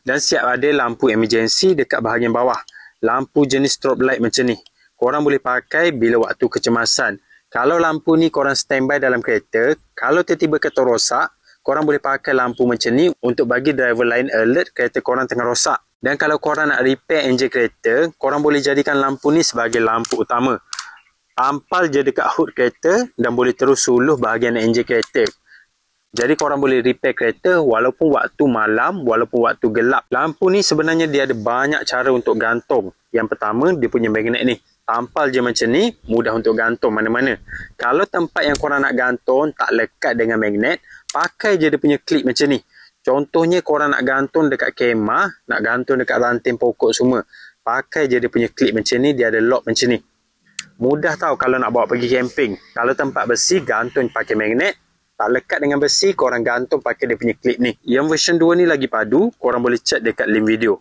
Dan siap ada lampu emergency dekat bahagian bawah. Lampu jenis strobe light macam ni. Korang boleh pakai bila waktu kecemasan. Kalau lampu ni korang standby dalam kereta, kalau tiba-tiba kereta rosak, korang boleh pakai lampu macam ni untuk bagi driver lain alert kereta korang tengah rosak. Dan kalau korang nak repair enjin kereta, korang boleh jadikan lampu ni sebagai lampu utama. Tampal je dekat hood kereta dan boleh terus suluh bahagian enjin kereta. Jadi korang boleh repair kereta walaupun waktu malam, walaupun waktu gelap. Lampu ni sebenarnya dia ada banyak cara untuk gantung. Yang pertama, dia punya magnet ni. Tampal je macam ni, mudah untuk gantung mana-mana. Kalau tempat yang korang nak gantung tak lekat dengan magnet, pakai je dia punya klip macam ni. Contohnya korang nak gantung dekat kemah, nak gantung dekat ranting pokok semua. Pakai je dia punya klip macam ni, dia ada lock macam ni. Mudah tau kalau nak bawa pergi camping. Kalau tempat besi, gantung pakai magnet. Tak lekat dengan besi, korang gantung pakai dia punya klip ni. Yang version 2 ni lagi padu, korang boleh check dekat link video.